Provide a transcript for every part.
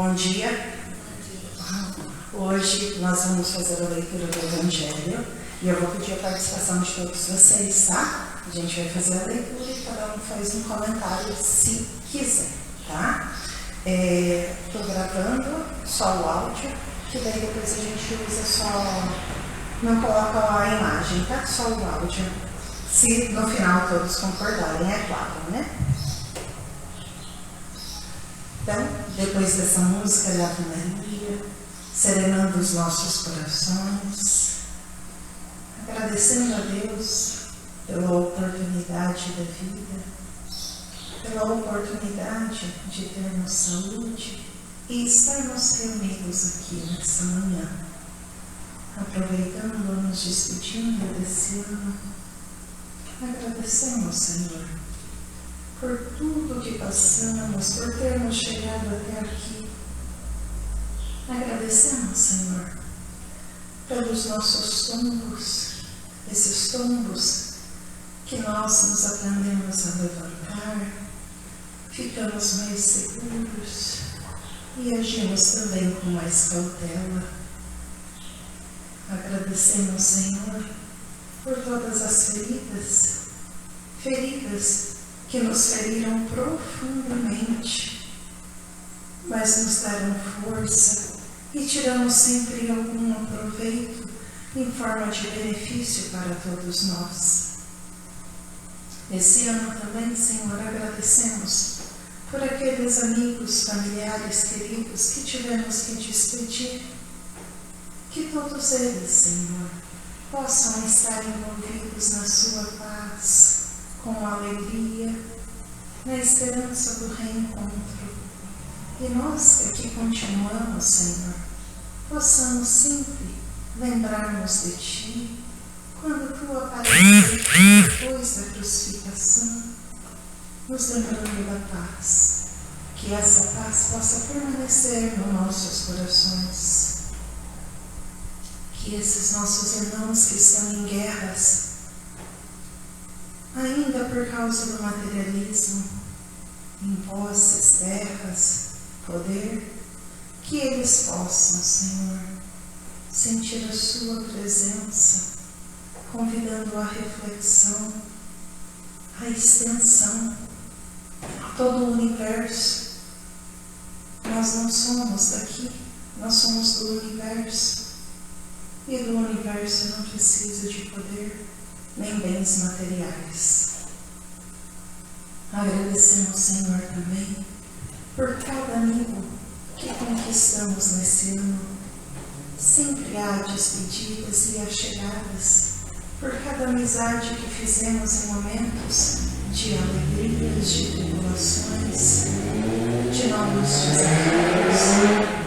Bom dia. Hoje nós vamos fazer a leitura do Evangelho e eu vou pedir a participação de todos vocês, tá? A gente vai fazer a leitura e cada um faz um comentário se quiser, tá? Estou gravando só o áudio, que daí depois a gente usa só, não coloca a imagem, tá? Só o áudio. Se no final todos concordarem, é claro, né? Então, depois dessa música da Ave Maria, serenando os nossos corações, agradecendo a Deus pela oportunidade da vida, pela oportunidade de termos saúde e estarmos reunidos aqui nessa manhã, aproveitando, nos despedindo desse ano. Agradecemos, Senhor, por tudo que passamos, por termos chegado até aqui. Agradecemos, Senhor, pelos nossos tombos, esses tombos que nós nos aprendemos a levantar, ficamos mais seguros e agimos também com mais cautela. Agradecemos, Senhor, por todas as feridas que nos feriram profundamente, mas nos deram força e tiramos sempre algum proveito em forma de benefício para todos nós. Esse ano também, Senhor, agradecemos por aqueles amigos, familiares, queridos que tivemos que despedir. Que todos eles, Senhor, possam estar envolvidos na sua paz, com alegria, na esperança do reencontro. E nós que aqui continuamos, Senhor, possamos sempre lembrarmos de Ti, quando Tu apareces depois da crucificação, nos lembrando da paz, que essa paz possa permanecer nos nossos corações, que esses nossos irmãos que estão em guerras, ainda por causa do materialismo, em posses, terras, poder, que eles possam, Senhor, sentir a Sua presença, convidando a reflexão, a extensão, a todo o universo. Nós não somos daqui, nós somos do universo, e do universo não precisa de poder nem bens materiais. Agradecemos, Senhor, também por cada amigo que conquistamos nesse ano. Sempre há despedidas e achegadas, por cada amizade que fizemos em momentos de alegrias, de tribulações, de novos desafios.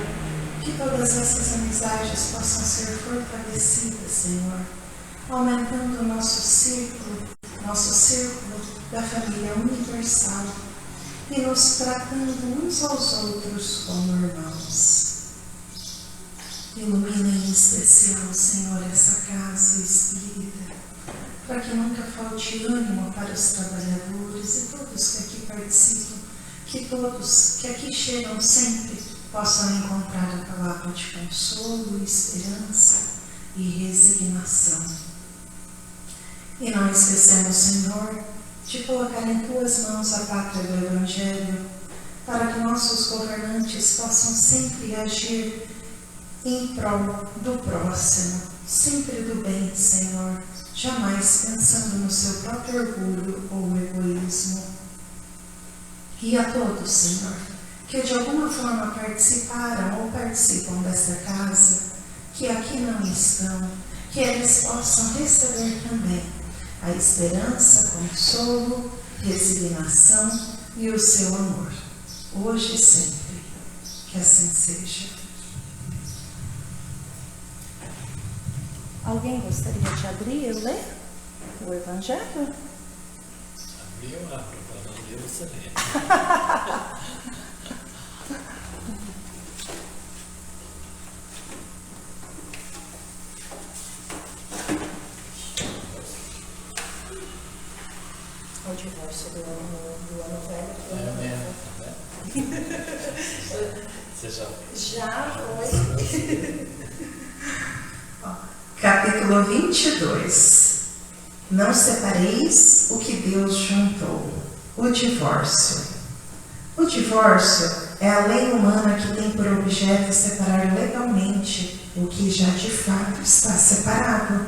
Que todas essas amizades possam ser fortalecidas, Senhor, aumentando o nosso círculo da família universal e nos tratando uns aos outros como irmãos. Ilumina em especial, Senhor, essa casa espírita, para que nunca falte ânimo para os trabalhadores e todos que aqui participam, que todos que aqui chegam sempre possam encontrar a palavra de consolo, esperança e resignação. E não esquecemos, Senhor, de colocar em Tuas mãos a pátria do Evangelho, para que nossos governantes possam sempre agir em prol do próximo, sempre do bem, Senhor, jamais pensando no seu próprio orgulho ou egoísmo. E a todos, Senhor, que de alguma forma participaram ou participam desta casa, que aqui não estão, que eles possam receber também a esperança, consolo, resignação e o seu amor, hoje e sempre. Que assim seja. Alguém gostaria de abrir e ler o Evangelho? Abrir eu abro, para não ler você lê. O divórcio do ano velho. É, né? Você já Já foi. Capítulo 22. Não separeis o que Deus juntou. O divórcio. O divórcio é a lei humana que tem por objeto separar legalmente o que já de fato está separado.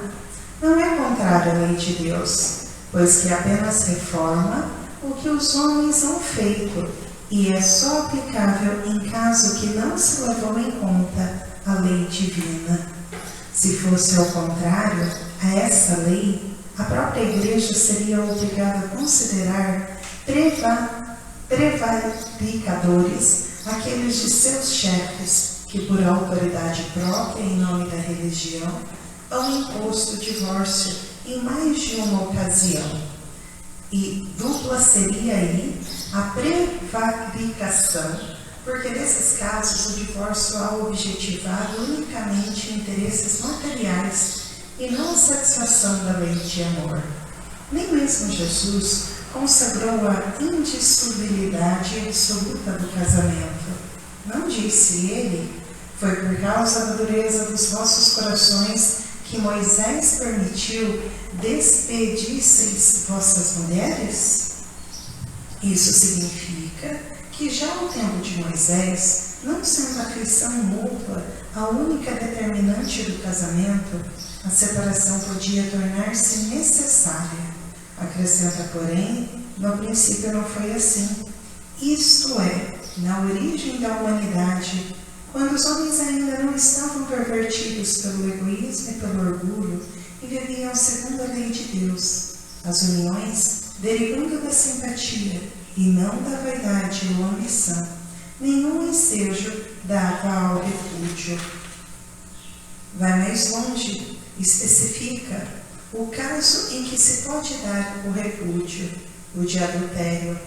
Não é contrário à lei de Deus, pois que apenas reforma o que os homens han feito e é só aplicável em caso que não se levou em conta a lei divina. Se fosse ao contrário a essa lei, a própria Igreja seria obrigada a considerar prevaricadores aqueles de seus chefes que, por autoridade própria em nome da religião, hão imposto o divórcio em mais de uma ocasião. E dupla seria aí a prevaricação, porque nesses casos o divórcio há objetivado unicamente interesses materiais e não a satisfação da lei de amor. Nem mesmo Jesus consagrou a indissolubilidade absoluta do casamento. Não disse ele: foi por causa da dureza dos vossos corações que Moisés permitiu despedisseis vossas mulheres? Isso significa que já no tempo de Moisés, não sendo a afeição mútua a única determinante do casamento, a separação podia tornar-se necessária. Acrescenta, porém, no princípio não foi assim. Isto é, na origem da humanidade, quando os homens ainda não estavam pervertidos pelo egoísmo e pelo orgulho e viviam segundo a lei de Deus, as uniões, derivando da simpatia e não da vaidade ou ambição, nenhum ensejo dava ao refúgio. Vai mais longe, especifica o caso em que se pode dar o repúdio, o de adultério.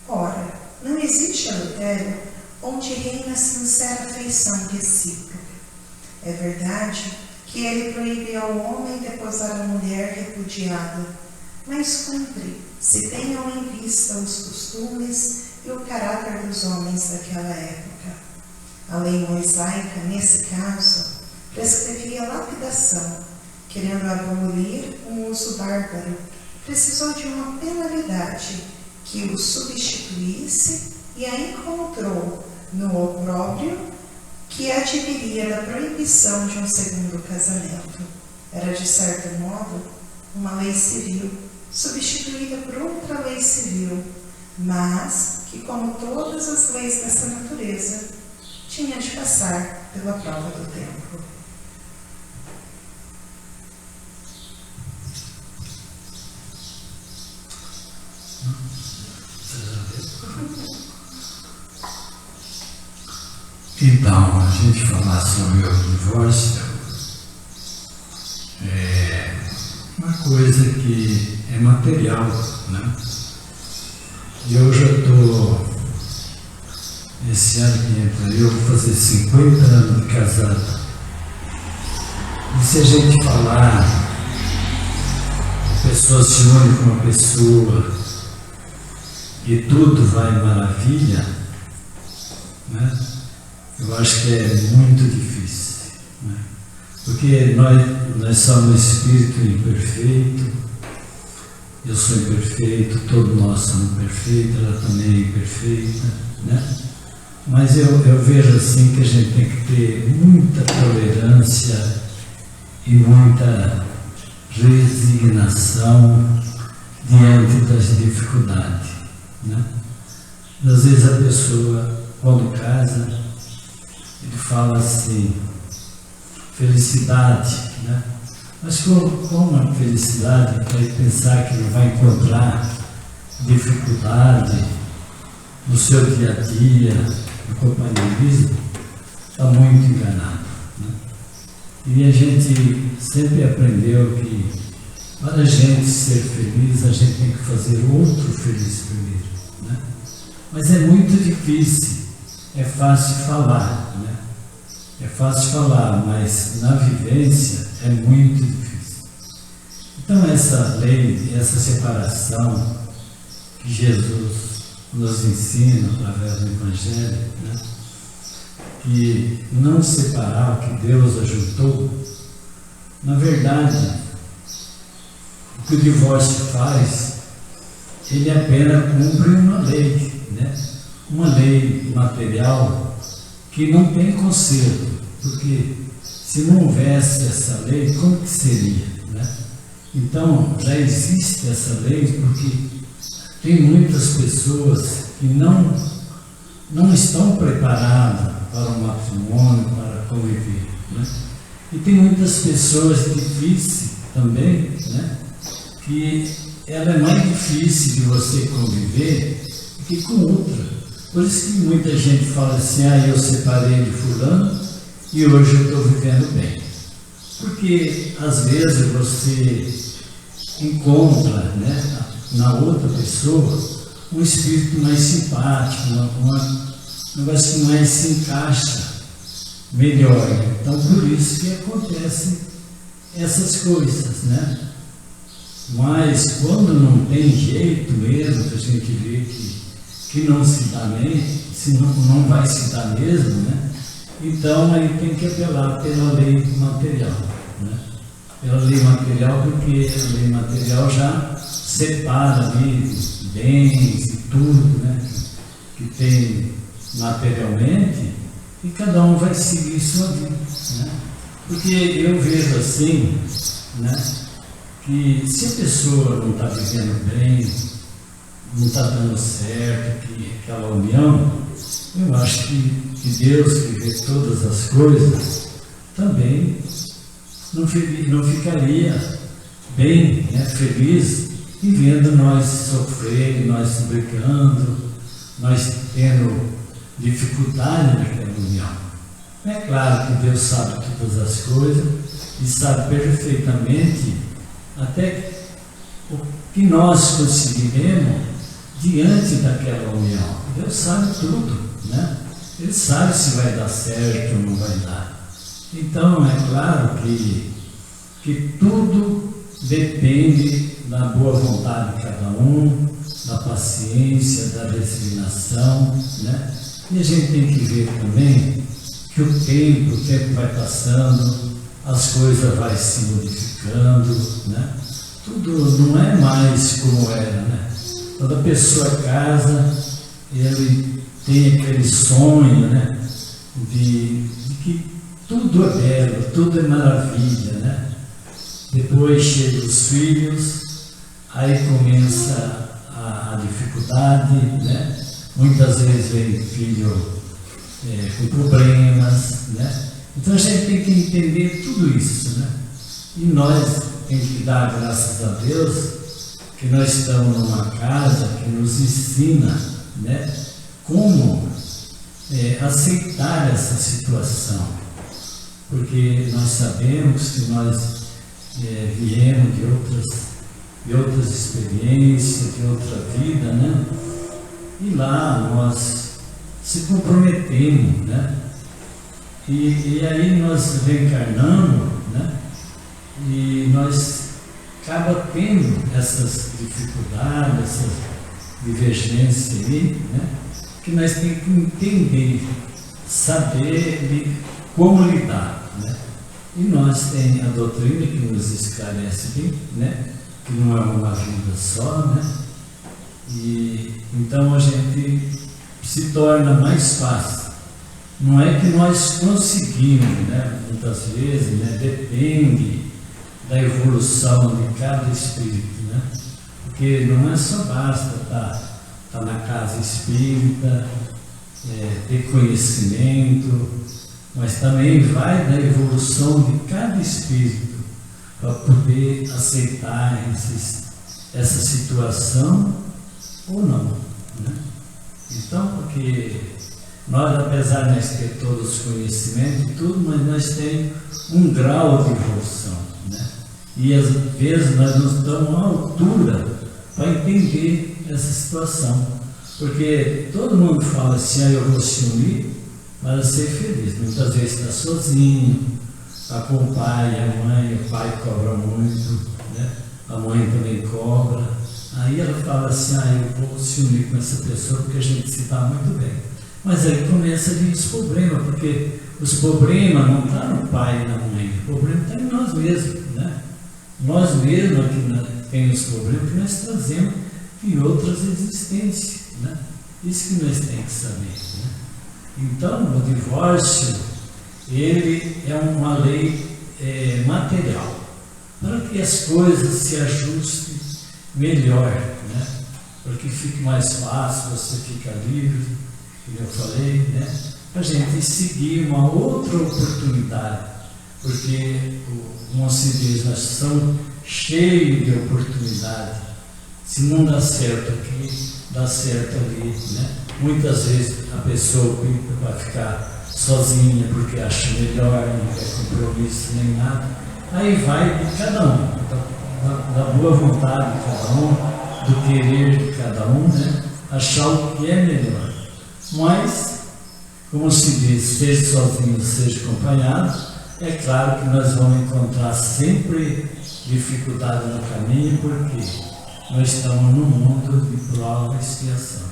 Ora, não existe adultério onde reina sincera afeição recíproca. É verdade que ele proíbe ao homem deposar a mulher repudiada, mas cumpre se tenham em vista os costumes e o caráter dos homens daquela época. A lei mosaica, nesse caso, prescrevia lapidação, querendo abolir um uso bárbaro, precisou de uma penalidade que o substituísse e a encontrou no opróbrio que adviria da proibição de um segundo casamento. Era, de certo modo, uma lei civil, substituída por outra lei civil, mas que, como todas as leis dessa natureza, tinha de passar pela prova do tempo. Então, a gente falar sobre o divórcio é uma coisa que é material, né? E eu já estou, esse ano que entra, eu vou fazer 50 anos de casado. E se a gente falar, a pessoa se une com uma pessoa e tudo vai maravilha, né? Eu acho que é muito difícil, né? Porque nós somos espírito imperfeito, eu sou imperfeito, todos nós somos perfeitos, ela também é imperfeita, né? Mas eu vejo assim que a gente tem que ter muita tolerância e muita resignação diante das dificuldades, né? Às vezes a pessoa, quando casa, ele fala assim, felicidade, né? Mas como a felicidade, vai pensar que ele vai encontrar dificuldade no seu dia a dia, no companheirismo, está muito enganado, né? E a gente sempre aprendeu que para a gente ser feliz, a gente tem que fazer outro feliz primeiro, né? Mas é muito difícil. É fácil falar, né? É fácil falar, mas na vivência é muito difícil. Então essa lei, essa separação que Jesus nos ensina através do Evangelho, né? que não separar, que Deus ajuntou, na verdade, o que o divórcio faz, ele apenas cumpre uma lei, né? Uma lei material que não tem conserto, porque se não houvesse essa lei, como que seria, né? Então, já existe essa lei porque tem muitas pessoas que não estão preparadas para o matrimônio, para conviver, né? E tem muitas pessoas difíceis também, né? Que ela é mais difícil de você conviver do que com outra. Por isso que muita gente fala assim, eu separei de fulano e hoje eu estou vivendo bem. Porque às vezes você encontra, né, na outra pessoa um espírito mais simpático, um negócio que mais se encaixa melhor. Então por isso que acontecem essas coisas, né? Mas quando não tem jeito mesmo, que a gente vê que não se dá nem, se não vai se dar mesmo, né? Então aí tem que apelar pela lei material, né? Pela lei material, porque a lei material já separa ali bens e tudo, né? Que tem materialmente, e cada um vai seguir sua vida, né? Porque eu vejo assim, né? Que se a pessoa não está vivendo bem, não está dando certo, que aquela união, eu acho que Deus, que vê todas as coisas, também não ficaria bem, né, feliz, em vendo nós sofrer, nós brigando, nós tendo dificuldade naquela união. É claro que Deus sabe todas as coisas e sabe perfeitamente até o que nós conseguiremos diante daquela união. Deus sabe tudo, né? Ele sabe se vai dar certo ou não vai dar. Então, é claro que tudo depende da boa vontade de cada um, da paciência, da resignação, né? E a gente tem que ver também que o tempo vai passando, as coisas vão se modificando, né? Tudo não é mais como era, né? Quando a pessoa casa, ele tem aquele sonho, né? De que tudo é belo, tudo é maravilha, né? Depois chegam os filhos, aí começa a dificuldade, né? Muitas vezes vem filho com problemas, né? Então a gente tem que entender tudo isso, né? E nós temos que dar graças a Deus que nós estamos numa casa que nos ensina, né, como aceitar essa situação. Porque nós sabemos que nós viemos de outras experiências, de outra vida, né? E lá nós se comprometemos, né? E aí nós reencarnamos, né? E nós acaba tendo essas dificuldades, essas divergências aí, né? Que nós temos que entender, saber como lidar, né? E nós temos a doutrina que nos esclarece bem, né? Que não é uma vida só, né? E então a gente se torna mais fácil. Não é que nós conseguimos, né? Muitas vezes, né? Depende da evolução de cada espírito, né? Porque não é só basta estar na casa espírita, ter conhecimento, mas também vai da evolução de cada espírito para poder aceitar essa situação ou não, né? Então, porque nós, apesar de nós ter todos os conhecimentos e tudo, mas nós temos um grau de evolução, né? E às vezes nós não estamos à altura para entender essa situação. Porque todo mundo fala assim, eu vou se unir para ser feliz. Muitas vezes está sozinho, está com o pai e a mãe, o pai cobra muito, né? A mãe também cobra. Aí ela fala assim, eu vou se unir com essa pessoa porque a gente se dá muito bem. Mas aí começa a vir os problemas, porque os problemas não estão no pai e na mãe, o problema está em nós mesmos, né? Nós mesmos que temos os problemas que nós trazemos em outras existências, né? Isso que nós temos que saber, né? Então, o divórcio, ele é uma lei material, para que as coisas se ajustem melhor, né? Para que fique mais fácil, você fica livre, como eu falei, né? Para a gente seguir uma outra oportunidade, porque, como se diz, nós somos cheios de oportunidade. Se não dá certo aqui, dá certo ali, né? Muitas vezes a pessoa vai ficar sozinha porque acha melhor, não quer compromisso nem nada. Aí vai de cada um, da boa vontade de cada um, do querer de cada um, né? Achar o que é melhor. Mas, como se diz, seja sozinho, seja acompanhado, é claro que nós vamos encontrar sempre dificuldade no caminho, porque nós estamos num mundo de prova e expiação.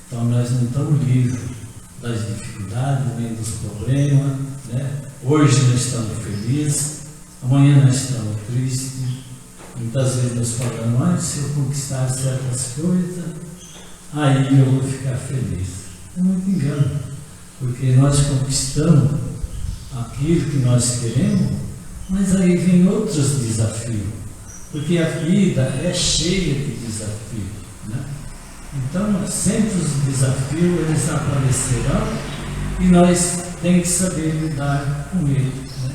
Então nós não estamos livres das dificuldades, nem dos problemas, né? Hoje nós estamos felizes, amanhã nós estamos tristes. Muitas vezes nós falamos, se eu conquistar certas coisas, aí eu vou ficar feliz. É muito engano, porque nós conquistamos aquilo que nós queremos, mas aí vem outros desafios, porque a vida é cheia de desafios, né? Então, sempre os desafios, eles aparecerão e nós temos que saber lidar com eles, né?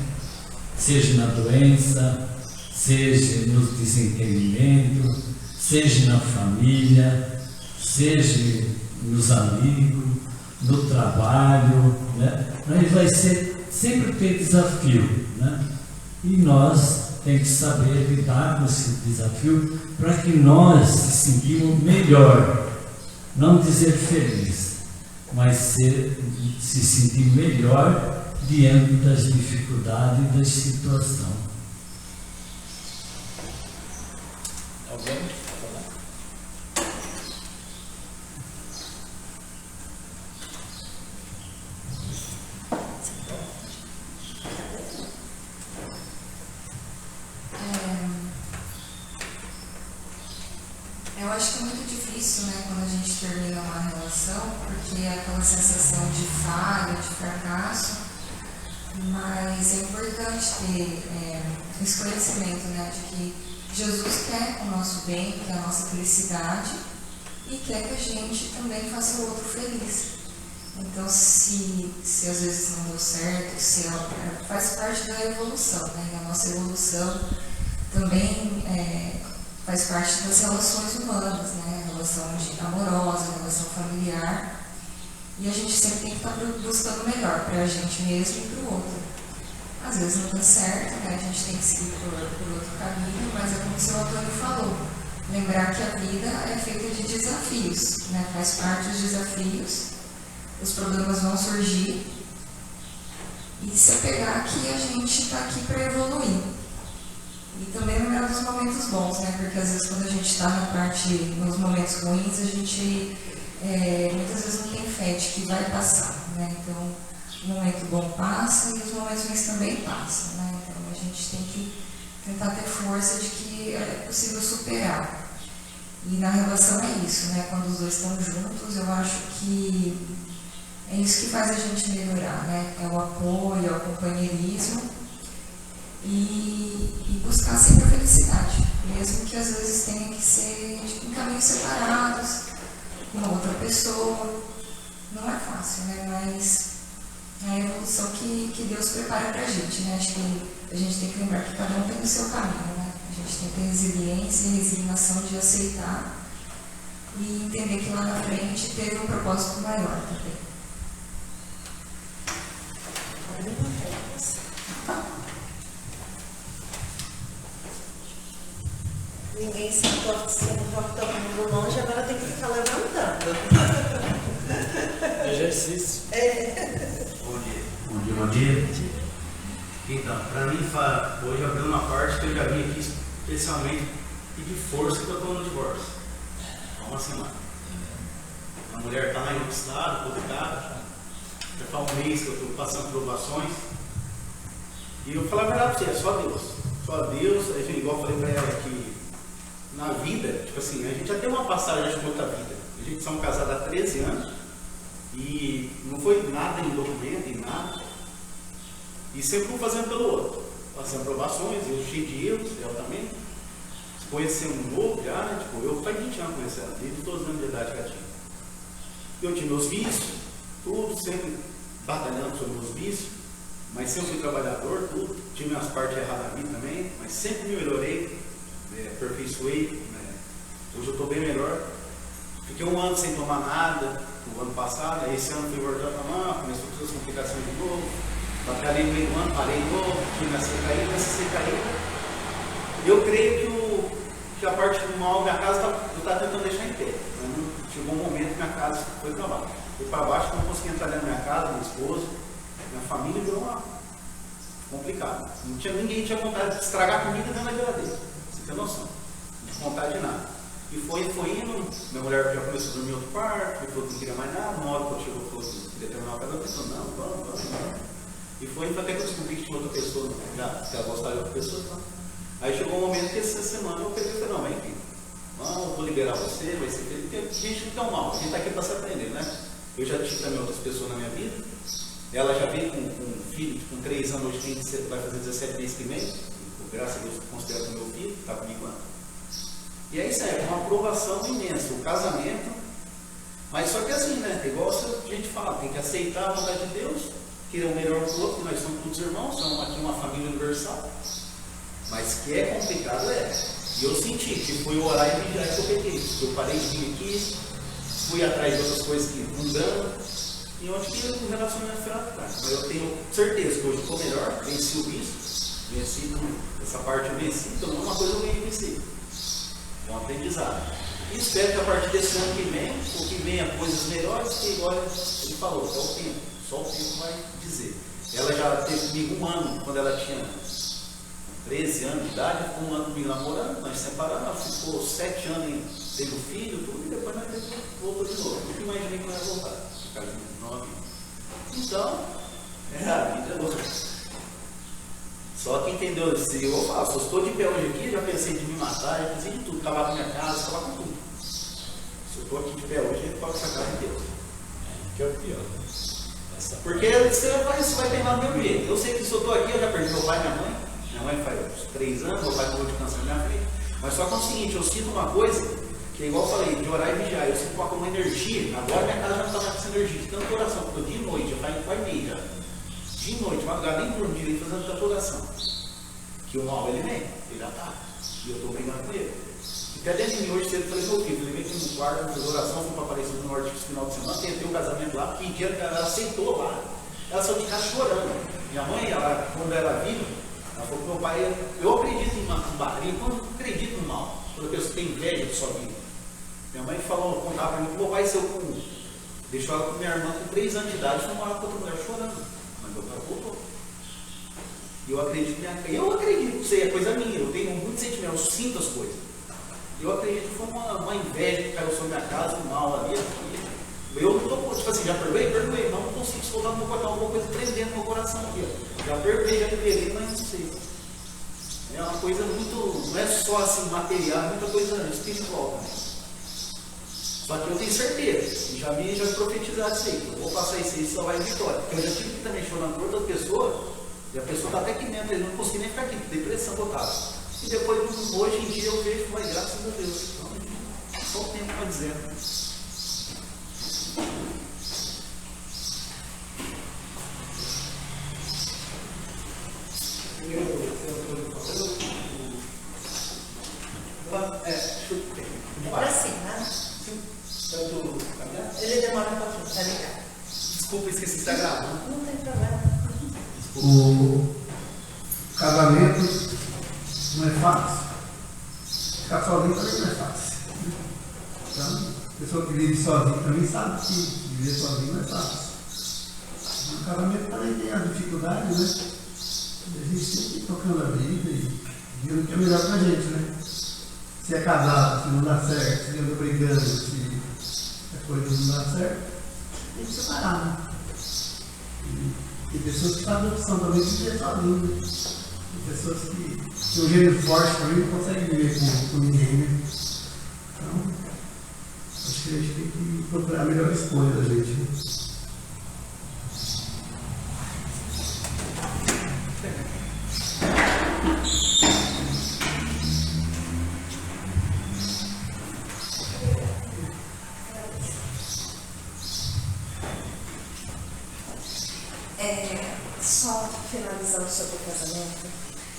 Seja na doença, seja no desentendimento, seja na família, seja nos amigos, no trabalho, né? Mas vai sempre ter desafio, né? E nós temos que saber lidar com esse desafio para que nós se sentimos melhor. Não dizer feliz, mas se sentir melhor diante das dificuldades e das situações. Alguém? Eu acho que é muito difícil, né, quando a gente termina uma relação, porque é aquela sensação de falha, de fracasso, mas é importante ter esse conhecimento, né, de que Jesus quer o nosso bem, quer a nossa felicidade e quer que a gente também faça o outro feliz. Então, se às vezes não deu certo, faz parte da evolução, né, e a nossa evolução também faz parte das relações humanas, né? Relação amorosa, relação familiar. E a gente sempre tem que estar buscando o melhor para a gente mesmo e para o outro. Às vezes não dá certo, né? A gente tem que seguir por outro caminho, mas é como o seu Antônio falou. Lembrar que a vida é feita de desafios, né? Faz parte dos desafios, os problemas vão surgir. E se apegar que a gente está aqui para evoluir. E também lembrar dos momentos bons, né? Porque às vezes quando a gente está nos momentos ruins, a gente muitas vezes não tem fé de que vai passar, né? Então, o momento bom passa e os momentos ruins também passam, né? Então, a gente tem que tentar ter força de que é possível superar. E na relação é isso, né? Quando os dois estão juntos, eu acho que é isso que faz a gente melhorar, né? É o apoio, é o companheirismo. E buscar sempre a felicidade, mesmo que às vezes tenha que ser em caminhos separados, com uma outra pessoa. Não é fácil, né? Mas é a evolução que Deus prepara pra gente, né? Acho que a gente tem que lembrar que cada um tem o seu caminho, né? A gente tem que ter resiliência e resignação de aceitar e entender que lá na frente teve um propósito maior também. Ninguém se importa todo mundo longe, agora tem que ficar levantando. Exercício. Bom dia. Então, para mim, hoje abriu uma parte que eu já vim aqui especialmente pedir força que eu estou no divórcio. Há uma semana. A mulher está lá em outro estado, complicada. Já faz um mês que eu estou passando provações. E eu falo a verdade para você, é só Deus. Só Deus, igual eu falei para ela que na vida, tipo assim, a gente já tem uma passagem de outra vida. A gente somos casados há 13 anos e não foi nada em documento, em nada. E sempre um fazendo pelo outro. Passando provações, eu cheio de erros, ela também. Conhecer um novo já, né? Tipo, eu faz 20 anos conheci ela, desde 12 anos de idade que ela tinha. Eu tinha meus vícios, tudo, sempre batalhando sobre meus vícios, mas sempre fui trabalhador, tudo. Tive minhas partes erradas na vida também, mas sempre me melhorei, aperfeiçoei. Né? Hoje eu estou bem melhor. Fiquei um ano sem tomar nada, o ano passado, aí esse ano fui voltar a tomar, começou com as complicações de novo. Batalhei no meio do ano, parei de novo, tive essa recaída, eu creio que a parte do mal, minha casa, eu estava tentando deixar em pé. Chegou um momento que minha casa foi para baixo. Foi para baixo, não consegui entrar dentro da minha casa, minha esposa, minha família virou uma complicada. Ninguém tinha vontade de estragar comida dentro da geladeira. Você tem noção? Não tinha vontade de nada. E foi indo, minha mulher já começou a dormir em outro quarto, depois não queria mais nada, uma hora que eu chegou, falou que queria terminar o casa, eu pensei, não, vamos. E foi até que eu descobri que tinha outra pessoa, que ela gostava de outra pessoa. Então. Aí chegou um momento que essa semana eu peguei e falei, não, vem aqui, eu vou liberar você, vai ser feliz, porque a gente não tem mal, a gente está aqui para se aprender, né? Eu já tive também outras pessoas na minha vida, ela já veio com um filho, com 3 anos, hoje vai fazer 17 meses que vem, graças a Deus eu considero meu filho, está comigo lá. E aí, sério, uma aprovação imensa, o casamento, mas só que assim, né? Igual a gente fala, tem que aceitar a vontade de Deus, querer o melhor para o outro, nós somos todos irmãos, somos aqui uma família universal. Mas que é complicado, E eu senti que foi orar e vigiar que eu peguei. Eu parei de vir aqui, fui atrás de outras coisas que mudando, e onde que o relacionamento foi lá atrás. Mas eu tenho certeza que hoje estou melhor, venci o vício, venci essa parte, eu venci, então uma coisa eu ganhei venci. É um aprendizado. E espero que a partir desse ano que venha coisas melhores, que igual ele falou, só o tempo vai dizer. Ela já teve comigo 1 ano, quando ela tinha 13 anos de idade, ficou 1 ano comigo namorando, nós separamos, ela ficou 7 anos tendo filho, tudo, e depois nós voltou de novo. Nunca imaginei que não ia voltar, ficar de 9 anos. Então, a vida é outra. Só que entendeu, se eu faço, se eu estou de pé hoje aqui, já pensei de me matar, já pensei de tudo, acabar com minha casa, acabar com tudo. Se eu estou aqui de pé hoje, ele pode sacar em Deus. Que é o pior. Porque você vai ter lá do meu jeito. Eu sei que se eu estou aqui, eu já perdi meu pai e minha mãe. Minha mãe faz 3 anos, meu pai morreu de câncer na minha frente. Mas só que é o seguinte, eu sinto uma coisa, que é igual eu falei, de orar e vigiar, eu sinto uma energia, agora minha casa já não está mais com essa energia, de tanta oração, porque eu de noite, já faz 4h30 já. De noite, madrugada, nem dormir direito fazendo tanta oração. Que o mal ele vem, ele ataca. E eu estou brigando com ele. Até dentro de mim hoje, cedo, eu falei, meu filho, eu levei aqui no quarto, fiz oração, fui para aparecer no norte esse final de semana, tentei o casamento lá, pedi, ela aceitou lá. Ela só ficava chorando. Minha mãe, ela, quando era viva, ela falou que meu pai, eu acredito em barriga, eu não acredito no mal. Toda pessoa tem inveja de sua vida. Minha mãe falou, contava para mim que meu pai deixou ela com minha irmã com 3 anos de idade, foi morar com outra mulher chorando. Mas meu pai voltou. E eu acredito, não sei, é coisa minha, eu tenho muito sentimento, eu sinto as coisas. Eu acredito que foi uma inveja que caiu sobre minha casa, um mal ali. Eu não estou, tipo assim, já perdoei, não consigo soltar no meu coração, alguma coisa prendendo no meu coração aqui. Ó. Já perdoei, já liberei, mas não sei. É uma coisa muito, não é só assim material, é muita coisa espiritual também. Só que eu tenho certeza, e já me profetizado isso aí, eu vou passar isso aí, só vai em vitória. Porque eu já tive que também chorando por outra pessoa, e a pessoa está até aqui dentro, ele não conseguia nem ficar aqui, depressão total. E depois, hoje em dia, eu vejo, mas graças a Deus. Então, só o tempo para dizer. É pra cima, né? Ele demora um pouquinho, tá ligado? Desculpa, esqueci de estar gravando. Não tem problema. O casamento não é fácil. Ficar sozinho também não é fácil. Então, a pessoa que vive sozinho também sabe que viver sozinho não é fácil. O casamento também tem as dificuldades, né? A gente tem que ir tocando a vida e ver o que é melhor pra gente, né? Se é casado, se não dá certo, se anda brigando, se a coisa não dá certo, tem que separar, né? E tem pessoas que fazem a opção também de viver sozinho, né? Tem pessoas que têm um gênero forte também não conseguem viver com ninguém, né? Então, acho que a gente tem que procurar a melhor escolha da gente, né? Só finalizando sobre o casamento,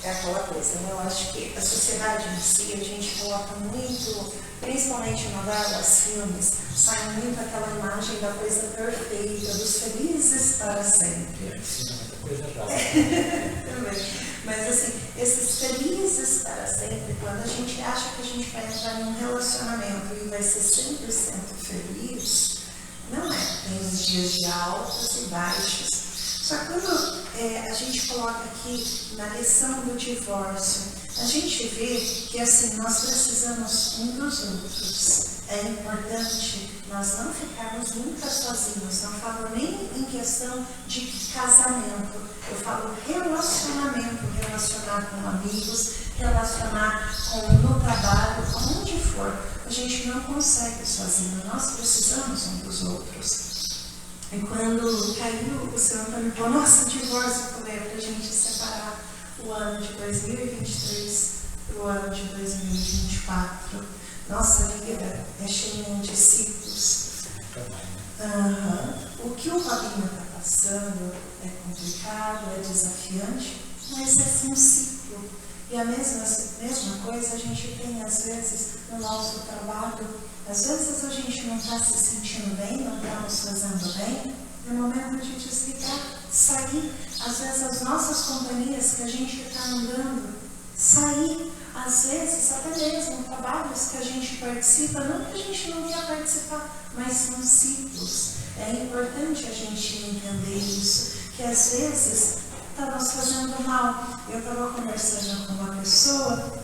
é aquela coisa, né? Eu acho que a sociedade em si, a gente coloca muito, principalmente em novelas, filmes, sai muito aquela imagem da coisa perfeita, dos felizes para sempre. Ensina muita coisa errada. Também. Mas assim, esses felizes para sempre, quando a gente acha que a gente vai entrar em um relacionamento e vai ser 100% feliz, não é. Tem uns dias de altos e baixos. Só que quando a gente coloca aqui na lição do divórcio, a gente vê que assim, nós precisamos um dos outros. É importante nós não ficarmos nunca sozinhos. Não falo nem em questão de casamento. Eu falo relacionamento, relacionar com amigos, relacionar no trabalho, onde for. A gente não consegue sozinho. Nós precisamos um dos outros. E quando caiu, o Senhor Antônio falou, nossa, divórcio, eu falei, para a gente separar o ano de 2023 para o ano de 2024. Nossa vida é cheia de ciclos. O que o Robinho está passando é complicado, é desafiante, mas é um ciclo. E a mesma coisa a gente tem, às vezes, no nosso trabalho. Às vezes a gente não está se sentindo bem, não está nos fazendo bem. É o momento de desligar, sair. Às vezes as nossas companhias que a gente está andando, sair. Às vezes até mesmo trabalhos que a gente participa, não que a gente não quer participar, mas são ciclos. É importante a gente entender isso, que às vezes está nos fazendo mal. Eu estava conversando com uma pessoa,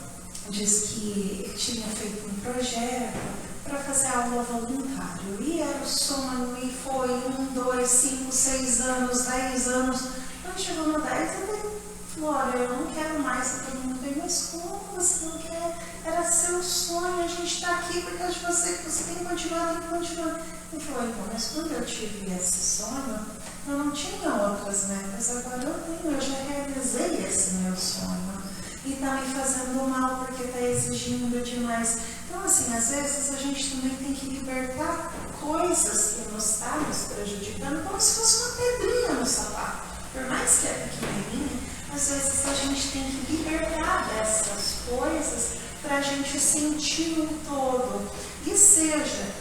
diz que tinha feito um projeto para fazer aula voluntário. E era o sonho, e foi 1, 2, 5, 6 anos, 10 anos. Quando chegou no 10, eu falei, olha, eu não quero mais. Todo mundo bem, mas como você não quer? Era seu sonho, a gente está aqui por causa de você, que você tem que continuar, tem que continuar. Ele falou, então, mas quando eu tive esse sonho, eu não tinha outras metas, agora eu tenho, eu já realizei esse meu sonho. E está me fazendo mal porque está exigindo demais. Então, assim, às vezes a gente também tem que libertar coisas que nos estão nos prejudicando, como se fosse uma pedrinha no sapato. Por mais que é pequenininha, às vezes a gente tem que libertar dessas coisas para a gente sentir o todo. E seja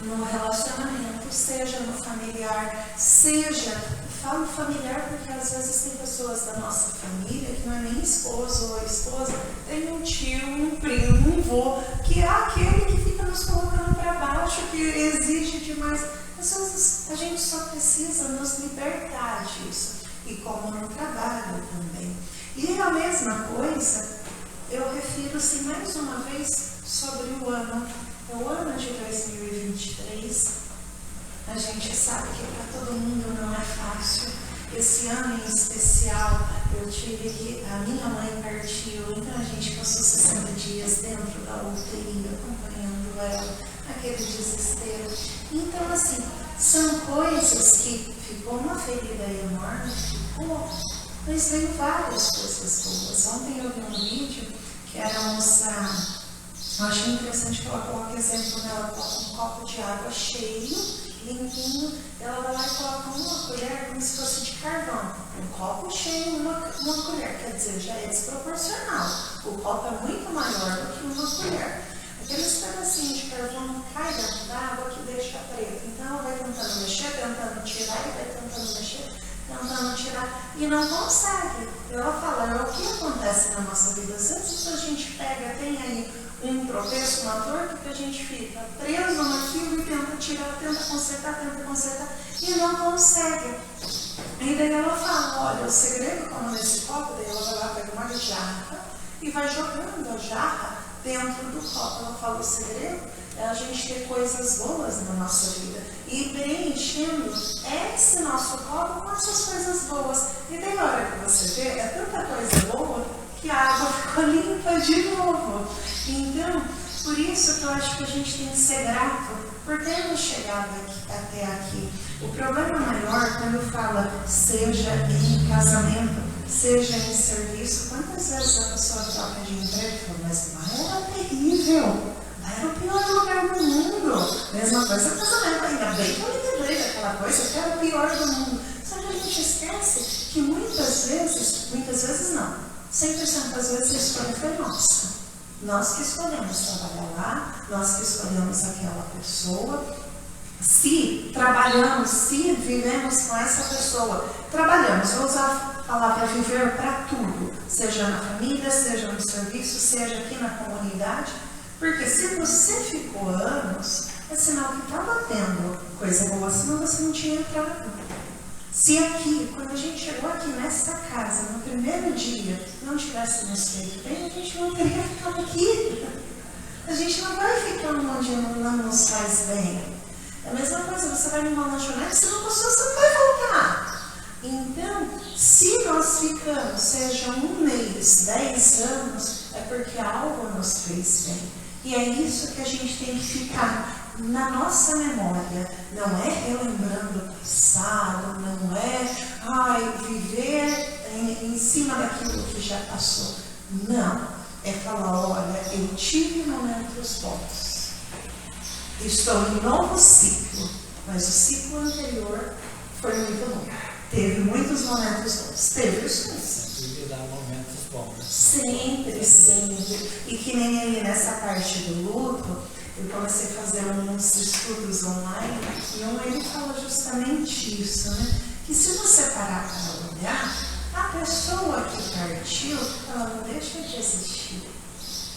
no relacionamento, seja no familiar, seja... Falo familiar porque às vezes tem pessoas da nossa família que não é nem esposo ou esposa, tem um tio, um primo, um vô, que é aquele que fica nos colocando para baixo, que exige demais. Às vezes a gente só precisa nos libertar disso. E como no trabalho também. E a mesma coisa, eu refiro-se mais uma vez sobre o ano. O ano de 2023. A gente sabe que para todo mundo não é fácil. Esse ano em especial, eu tive que... A minha mãe partiu, então a gente passou 60 dias dentro da UTI, acompanhando ela, aquele desespero. Então, assim, são coisas que ficou uma ferida enorme, ficou, mas veio várias coisas boas. Ontem eu vi um vídeo que era a moça... Eu achei interessante que ela coloca exemplo, né? Ela coloca um copo de água cheio, limpinho, ela vai lá e coloca uma colher como se fosse de carvão. Um copo cheio, uma colher, quer dizer, já é desproporcional. O copo é muito maior do que uma colher. Aqueles pedacinhos de carvão caem dentro da água que deixa preto. Então ela vai tentando mexer, tentando tirar, e vai tentando mexer, tentando tirar, e não consegue. Ela fala, o que acontece na nossa vida? Às vezes a gente pega, tem aí um tropeço, uma dor, que a gente fica preso naquilo e tenta tirar, tenta consertar e não consegue. E daí ela fala, olha, o segredo como nesse copo, daí ela vai lá, pega uma jarra e vai jogando a jarra dentro do copo. Ela fala, o segredo é a gente ter coisas boas na nossa vida. e preenchendo esse nosso copo com essas coisas boas. E daí a hora que você vê, é tanta coisa boa que a água ficou limpa de novo. Então, por isso que eu acho que a gente tem que ser grato por termos chegado até aqui. O problema maior, quando fala seja em casamento, seja em serviço, quantas vezes a pessoa troca de emprego e fala, mas lá era terrível, lá era o pior lugar do mundo. Mesma coisa casamento, ainda bem que eu me livrei daquela coisa que era o pior do mundo. Só que a gente esquece que muitas vezes não, 100% das vezes a escolha foi nossa. Nós que escolhemos trabalhar lá, nós que escolhemos aquela pessoa. Se trabalhamos, se vivemos com essa pessoa, trabalhamos, vou usar a palavra viver para tudo, seja na família, seja no serviço, seja aqui na comunidade, porque se você ficou anos, é sinal que estava tendo coisa boa, senão você não tinha entrado. Se aqui, quando a gente chegou aqui nessa casa, no primeiro dia, não tivéssemos feito bem, a gente não teria ficado aqui. A gente não vai ficar onde não nos faz bem. É a mesma coisa, você vai numa lanchonete, se não gostou, você não vai voltar. Então, se nós ficamos, seja um mês, 10 anos, é porque algo nos fez bem. E é isso que a gente tem que ficar na nossa memória. Não é relembrando o passado, não é viver em cima daquilo que já passou. Não, é falar, olha, eu tive momentos bons. Estou em novo ciclo, mas o ciclo anterior foi muito bom. Teve muitos momentos bons. Teve os bons. Sempre dá momentos bons. Sempre, sempre. E que nem aí nessa parte do luto, eu comecei a fazer uns estudos online e ele fala justamente isso, né? Que se você parar para olhar, a pessoa que partiu, ela não deixa de existir.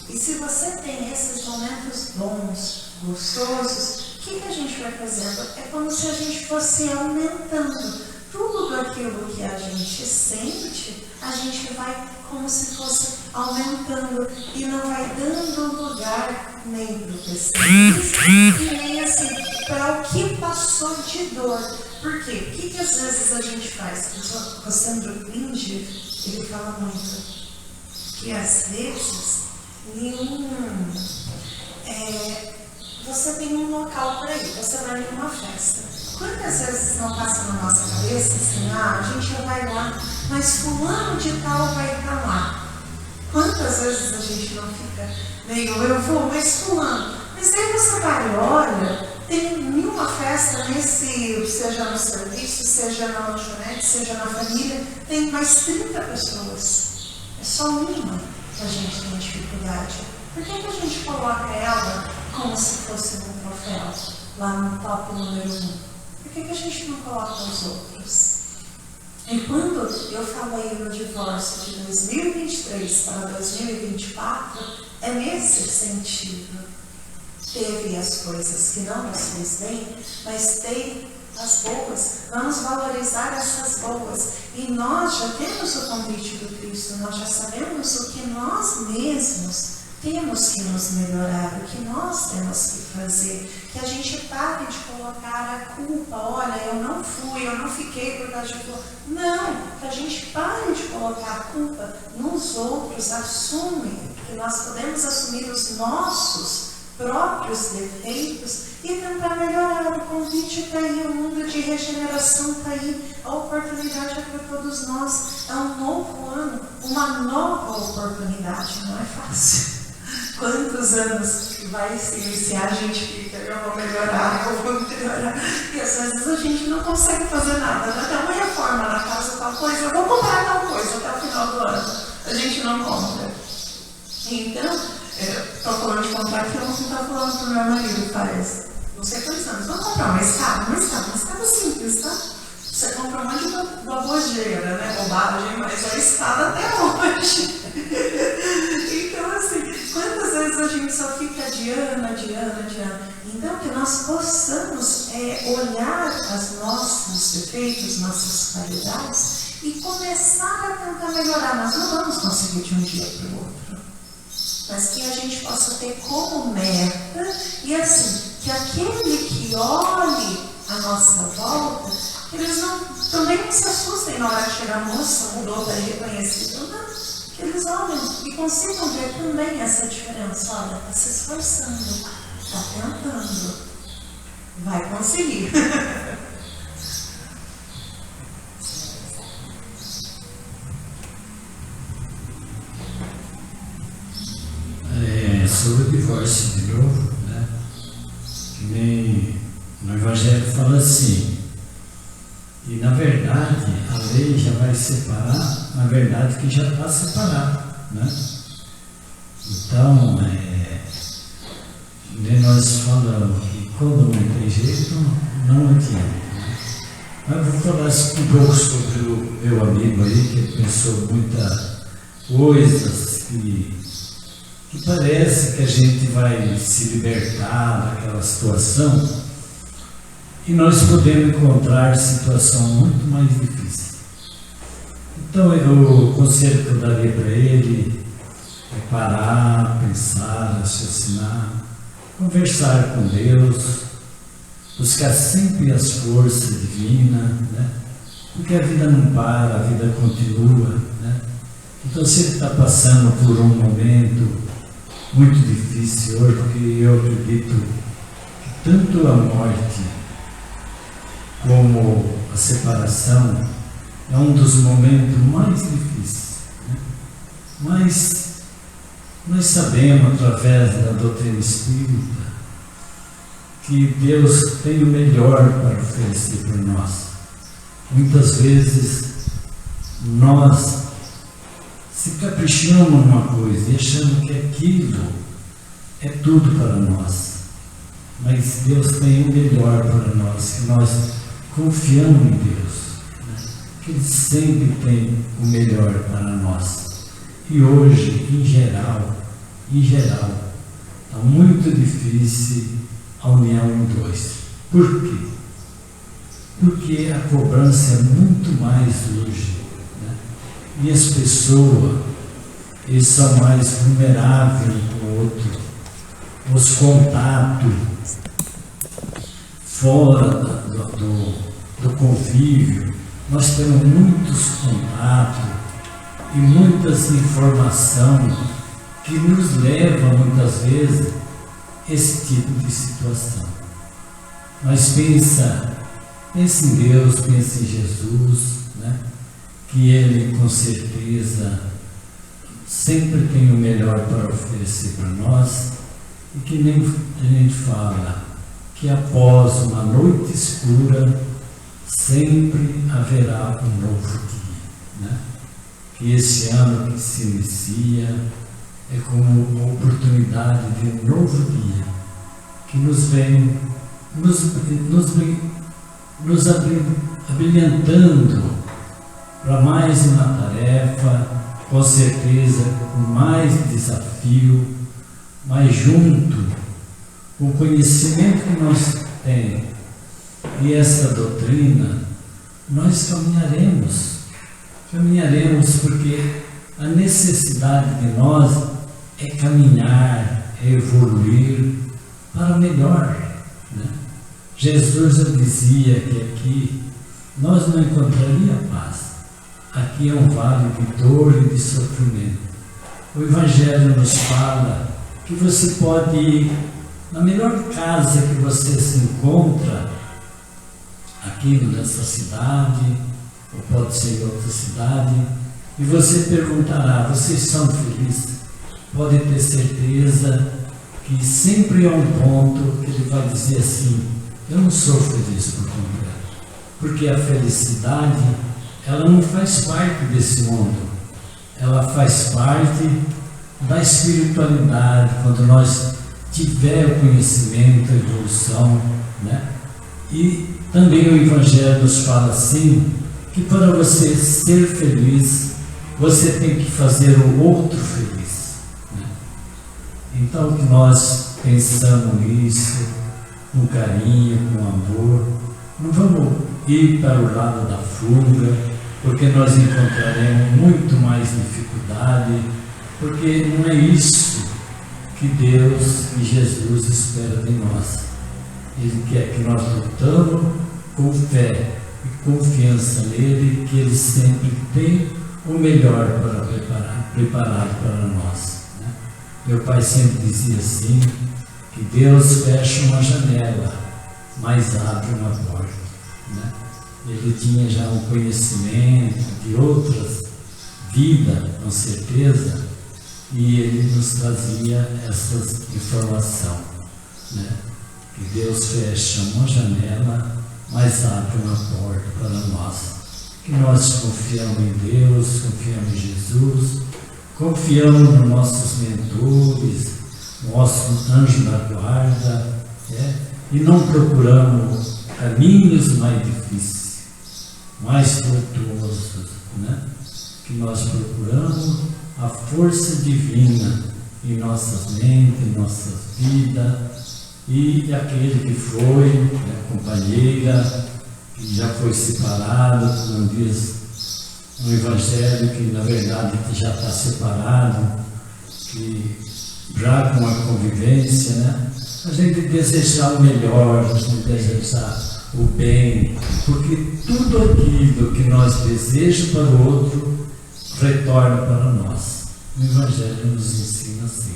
E se você tem esses momentos bons, gostosos, o que a gente vai fazendo? É como se a gente fosse aumentando tudo aquilo que a gente sente, a gente vai como se fosse aumentando e não vai dando lugar nem para o pessimismo e nem assim para o que passou de dor. Por quê? O que às vezes a gente faz? O Sandro Klinger, ele fala muito que às vezes você tem um local para ir, você vai em uma festa. Quantas vezes não passa na nossa cabeça assim, a gente vai lá, mas fulano de tal vai estar lá. Quantas vezes a gente não fica meio, eu vou, mas fulano. Mas aí você vai e olha, tem nenhuma festa nesse, seja no serviço, seja na lanchonete, seja na família, tem mais 30 pessoas. É só uma que a gente tem dificuldade. Por que a gente coloca ela como se fosse um troféu lá no top número 1? Por que a gente não coloca os outros? E quando eu falei no divórcio de 2023 para 2024, é nesse sentido. Teve as coisas que não nos fez bem, mas tem as boas. Vamos valorizar essas boas. E nós já temos o convite do Cristo, nós já sabemos o que nós mesmos temos que nos melhorar, o que nós temos que fazer, que a gente pare de colocar a culpa, olha, eu não fui, eu não fiquei por causa de... Não, que a gente pare de colocar a culpa nos outros, assume que nós podemos assumir os nossos próprios defeitos e tentar melhorar. O convite está aí, o mundo de regeneração está aí, a oportunidade é para todos nós, é um novo ano, uma nova oportunidade, não é fácil. Quantos anos vai se iniciar, a gente fica, eu vou melhorar, e às vezes a gente não consegue fazer nada, até uma reforma na casa, tal coisa, eu vou comprar tal coisa até o final do ano, a gente não compra. Então, estou falando de comprar aqui, eu não estou falando para o meu marido, faz não sei quantos anos, vamos comprar uma escada simples, tá? Você compra um monte de baboseira, né? Bobagem, mas é escada até hoje. Então, assim, quantas vezes a gente só fica adiando. Então, que nós possamos olhar os nossos defeitos, nossas qualidades e começar a tentar melhorar. Nós não vamos conseguir de um dia para o outro. Mas que a gente possa ter como meta e assim, que aquele que olhe nossa volta, eles também não se assustem na hora que chega a moça, mudou, está reconhecido, não. Que eles olhem e consigam ver também essa diferença. Olha, está se esforçando, está tentando, vai conseguir. Sobre o divórcio de novo, né? Que nem no Evangelho fala assim, e na verdade a lei já vai separar, na verdade que já está separado, né? Então, nem nós falamos que quando não tem jeito, não adianta, né? Mas vou falar um pouco sobre o meu amigo aí, que pensou muitas coisas que parece que a gente vai se libertar daquela situação e nós podemos encontrar situação muito mais difícil. Então, o conselho que eu daria para ele é parar, pensar, raciocinar, conversar com Deus, buscar sempre as forças divinas, né? Porque a vida não para, a vida continua, né? Então, se ele está passando por um momento muito difícil hoje, porque eu acredito que tanto a morte como a separação é um dos momentos mais difíceis, né? Mas nós sabemos, através da doutrina espírita, que Deus tem o melhor para oferecer para nós. Muitas vezes nós se caprichamos numa coisa e achamos que aquilo é tudo para nós. Mas Deus tem o melhor para nós, que nós confiamos em Deus, né? Que Ele sempre tem o melhor para nós. E hoje, em geral, está muito difícil a união em dois. Por quê? Porque a cobrança é muito mais hoje. E as pessoas, eles são mais vulneráveis um com o outro. Os contatos fora do convívio, nós temos muitos contatos e muitas informações que nos levam muitas vezes a esse tipo de situação. Mas pensa em Deus, pensa em Jesus, né? Que Ele com certeza sempre tem o melhor para oferecer para nós, e que nem a gente fala que após uma noite escura sempre haverá um novo dia, né? Que esse ano que se inicia é como uma oportunidade de um novo dia que nos vem nos abrilhantando para mais uma tarefa, com certeza com mais desafio, mas junto com o conhecimento que nós temos e essa doutrina, nós caminharemos porque a necessidade de nós é caminhar, é evoluir para melhor, né? Jesus já dizia que aqui nós não encontraríamos paz. Aqui é um vale de dor e de sofrimento. O Evangelho nos fala que você pode ir na melhor casa que você se encontra, aqui nessa cidade, ou pode ser em outra cidade, e você perguntará: vocês são felizes? Pode ter certeza que sempre há um ponto que ele vai dizer assim: eu não sou feliz por completo. Porque a felicidade, ela não faz parte desse mundo, ela faz parte da espiritualidade, quando nós tiver o conhecimento, a evolução, né? E também o Evangelho nos fala assim, que para você ser feliz, você tem que fazer o outro feliz, né? Então que nós pensamos nisso, com carinho, com amor, não vamos ir para o lado da fuga, porque nós encontraremos muito mais dificuldade, porque não é isso que Deus e Jesus espera de nós. Ele quer que nós lutamos com fé e confiança nele, que ele sempre tem o melhor para preparado para nós. Né? Meu pai sempre dizia assim, que Deus fecha uma janela, mas abre uma porta. Né? Ele tinha já um conhecimento de outras vidas, com certeza, e ele nos trazia essas informações. Né? Que Deus fecha uma janela, mas abre uma porta para nós. Que nós confiamos em Deus, confiamos em Jesus, confiamos nos nossos mentores, nosso anjo da guarda, e não procuramos caminhos mais difíceis, mais tortuosos, né? Que nós procuramos a força divina em nossas mentes, em nossas vidas, e aquele que foi, a companheira, que já foi separado, como diz no Evangelho, que na verdade já está separado, que já com a convivência, né? A gente desejar o melhor, a gente desejar o bem, porque tudo aquilo que nós desejamos para o outro retorna para nós. O Evangelho nos ensina assim.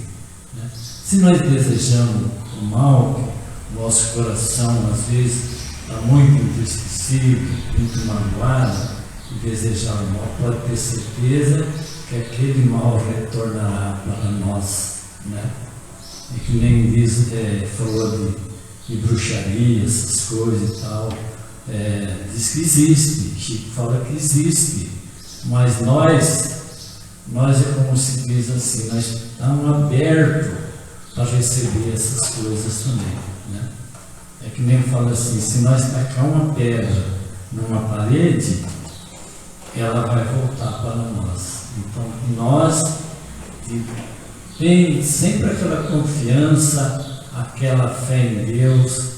Né? Se nós desejamos o mal, o nosso coração às vezes está muito entristecido, muito magoado, e desejar o mal, pode ter certeza que aquele mal retornará para nós. Né? E que nem diz, falou de bruxaria, essas coisas e tal, diz que existe, Chico fala que existe, mas nós é como se diz assim, nós estamos abertos para receber essas coisas também. Né? É que nem fala assim, se nós tacar uma pedra numa parede, ela vai voltar para nós. Então nós tem sempre aquela confiança, aquela fé em Deus,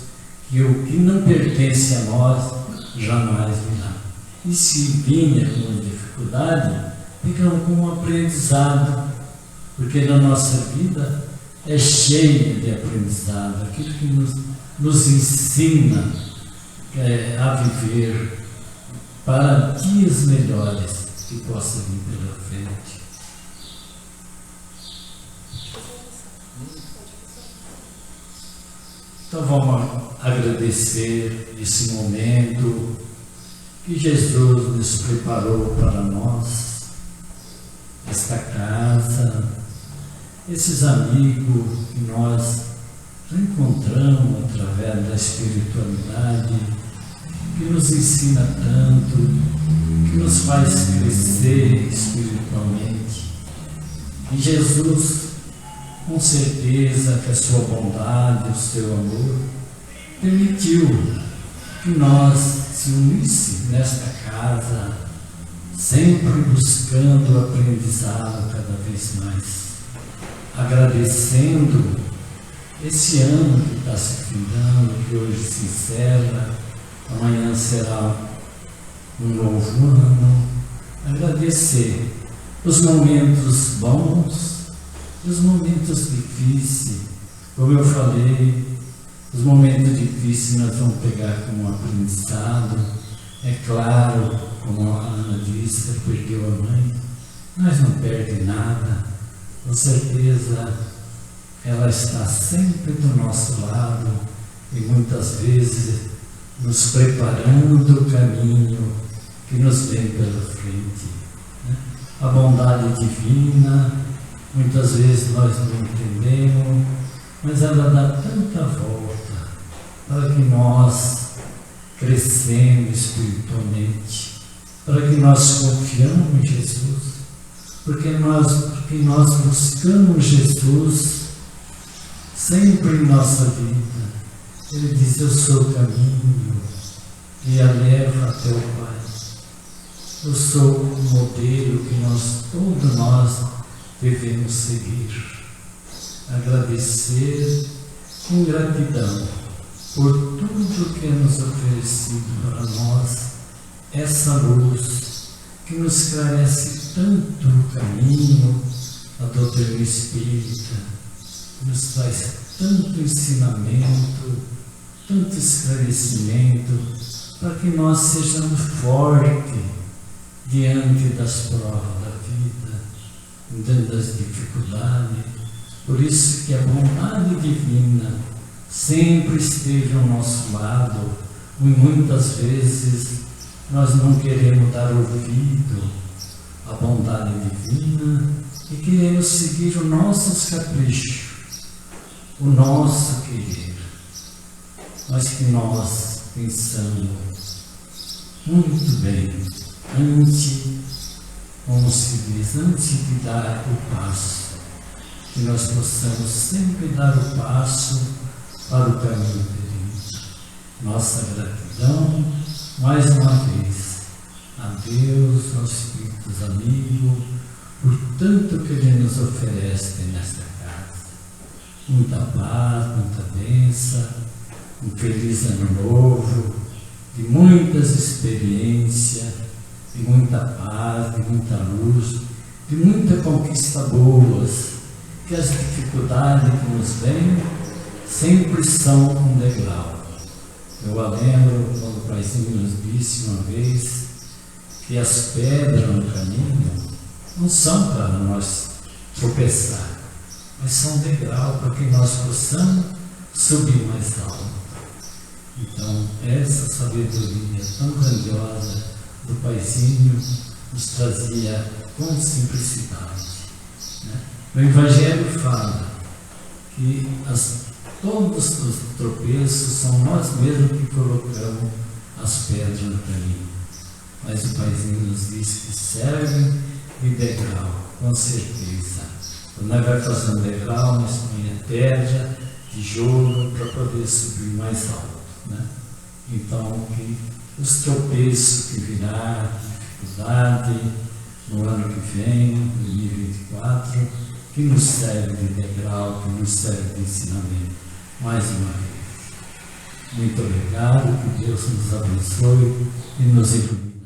que o que não pertence a nós jamais virá. E se vinha com uma dificuldade, ficamos com um aprendizado, porque na nossa vida é cheia de aprendizado, aquilo que nos ensina a viver para dias melhores que possam vir pela frente. Então vamos agradecer esse momento que Jesus nos preparou para nós, esta casa, esses amigos que nós encontramos através da espiritualidade, que nos ensina tanto, que nos faz crescer espiritualmente. E Jesus, com certeza que a sua bondade, o seu amor, permitiu que nós se uníssemos nesta casa, sempre buscando o aprendizado cada vez mais, agradecendo esse ano que está se findando, que hoje se encerra, amanhã será um novo ano, agradecer os momentos bons, os momentos difíceis. Como eu falei, os momentos difíceis nós vamos pegar como aprendizado. É claro, como a Ana disse, perdeu a mãe, mas não perde nada. Com certeza ela está sempre do nosso lado e muitas vezes nos preparando o caminho que nos vem pela frente. Né? A bondade divina, muitas vezes nós não entendemos, mas ela dá tanta volta para que nós crescemos espiritualmente, para que nós confiamos em Jesus, porque nós buscamos Jesus sempre em nossa vida. Ele diz, eu sou o caminho que a leva até o Pai. Eu sou o modelo que todos nós devemos seguir. Agradecer com gratidão por tudo que é nos oferecido para nós, essa luz que nos esclarece tanto o caminho, a doutrina espírita, nos traz tanto ensinamento, tanto esclarecimento para que nós sejamos fortes diante das provas da vida, diante das dificuldades. Por isso que a bondade divina sempre esteja ao nosso lado, e muitas vezes nós não queremos dar ouvido à bondade divina e queremos seguir os nossos caprichos, o nosso querer. Mas que nós pensamos muito bem, como se diz, antes de dar o passo, que nós possamos sempre dar o passo para o caminho perdido. Nossa gratidão, mais uma vez, a Deus, aos Espíritos amigos, por tanto que Ele nos oferece nesta casa. Muita paz, muita bênção, um feliz ano novo, de muitas experiências, de muita paz, de muita luz, de muita conquista boas, que as dificuldades que nos vêm sempre são um degrau. Eu lembro quando o Paizinho nos disse uma vez que as pedras no caminho não são para nós tropeçar, mas são degrau para que nós possamos subir mais alto. Então, essa sabedoria tão grandiosa do Paizinho nos trazia com simplicidade. O Evangelho fala que todos os tropeços são nós mesmos que colocamos as pedras no caminho. Mas o Paizinho nos diz que serve de degrau, com certeza. Quando nós vamos fazer um degrau, nós põe pedra, tijolo, para poder subir mais alto. Então, que os tropeços que virá, dificuldade, no ano que vem, 2024, que nos serve de degrau, que nos serve de ensinamento, mais uma vez. Muito obrigado, que Deus nos abençoe e nos ilumine.